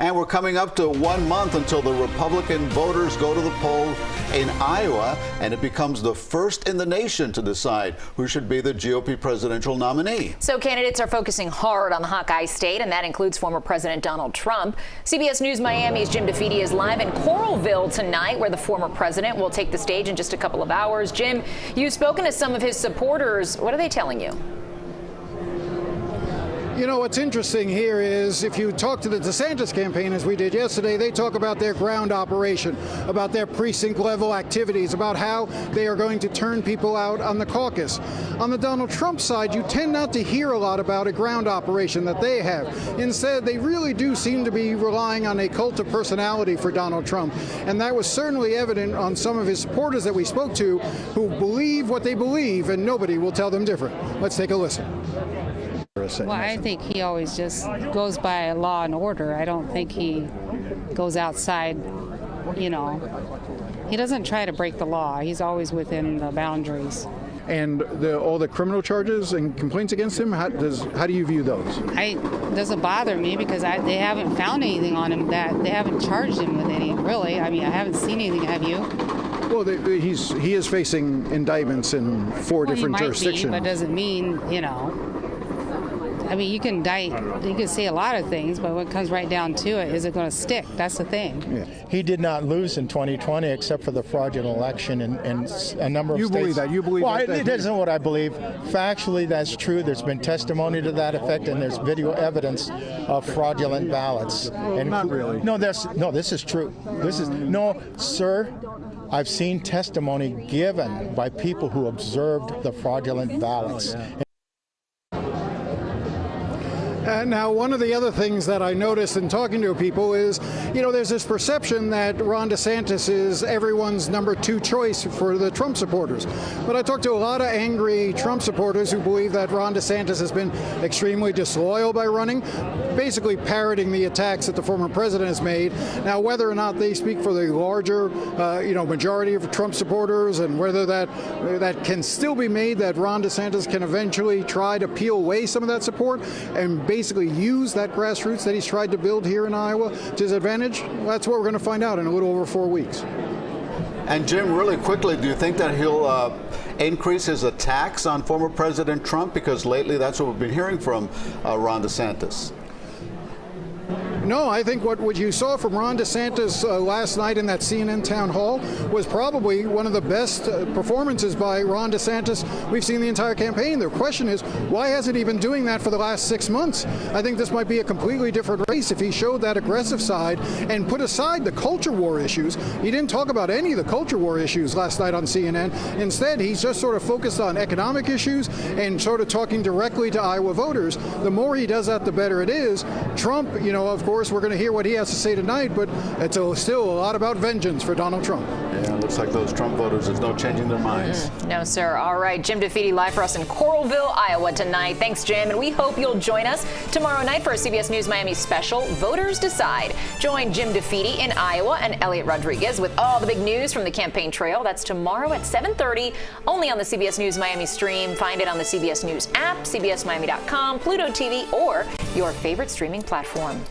And we're coming up to 1 month until the Republican voters go to the polls in Iowa, and it becomes the first in the nation to decide who should be the GOP presidential nominee. So candidates are focusing hard on the Hawkeye state, and that includes former President Donald Trump. CBS News Miami's Jim DeFede is live in Coralville tonight, where the former president will take the stage in just a couple of hours. Jim, you've spoken to some of his supporters. What are they telling you? You know, what's interesting here is if you talk to the DeSantis campaign, as we did yesterday, they talk about their ground operation, about their precinct level activities, about how they are going to turn people out on the caucus. On the Donald Trump side, you tend not to hear a lot about a ground operation that they have. Instead, they really do seem to be relying on a cult of personality for Donald Trump. And that was certainly evident on some of his supporters that we spoke to who believe what they believe, and nobody will tell them different. Let's take a listen. Well, I think he always just goes by law and order. I don't think he goes outside, you know. He doesn't try to break the law. He's always within the boundaries. And all the criminal charges and complaints against him, how do you view those? It doesn't bother me because they haven't found anything on him that they haven't charged him with any, really. I mean, I haven't seen anything, have you? Well, he is facing indictments in four different jurisdictions. He might be, but doesn't mean, you know. I mean, you can say a lot of things, but when it comes right down to it, is it going to stick? That's the thing. Yeah. He did not lose in 2020 except for the fraudulent election in a number of states. You believe that? You believe that? Well, it isn't what I believe. Factually, that's true. There's been testimony to that effect, and there's video evidence of fraudulent ballots. Well, not really. No, this is true. No, sir. I've seen testimony given by people who observed the fraudulent ballots. Now, one of the other things that I noticed in talking to people is, you know, there's this perception that Ron DeSantis is everyone's number 2 choice for the Trump supporters. But I talked to a lot of angry Trump supporters who believe that Ron DeSantis has been extremely disloyal by running, basically parroting the attacks that the former president has made. Now, whether or not they speak for the larger, majority of Trump supporters, and whether that can still be made, that Ron DeSantis can eventually try to peel away some of that support and basically use that grassroots that he's tried to build here in Iowa to his advantage, well, that's what we're going to find out in a little over 4 weeks. And Jim, really quickly, do you think that he'll increase his attacks on former President Trump? Because lately that's what we've been hearing from Ron DeSantis. No, I think what you saw from Ron DeSantis last night in that CNN town hall was probably one of the best performances by Ron DeSantis we've seen the entire campaign. The question is, why hasn't he been doing that for the last 6 months? I think this might be a completely different race if he showed that aggressive side and put aside the culture war issues. He didn't talk about any of the culture war issues last night on CNN. Instead, he's just sort of focused on economic issues and sort of talking directly to Iowa voters. The more he does that, the better it is. Trump, you know, of course, we're going to hear what he has to say tonight, but it's still a lot about vengeance for Donald Trump. Yeah, it looks like those Trump voters, there's no changing their minds. No, sir. All right. Jim DeFede live for us in Coralville, Iowa tonight. Thanks, Jim. And we hope you'll join us tomorrow night for a CBS News Miami special, Voters Decide. Join Jim DeFede in Iowa and Elliot Rodriguez with all the big news from the campaign trail. That's tomorrow at 7:30, only on the CBS News Miami stream. Find it on the CBS News app, cbsmiami.com, Pluto TV, or your favorite streaming platform.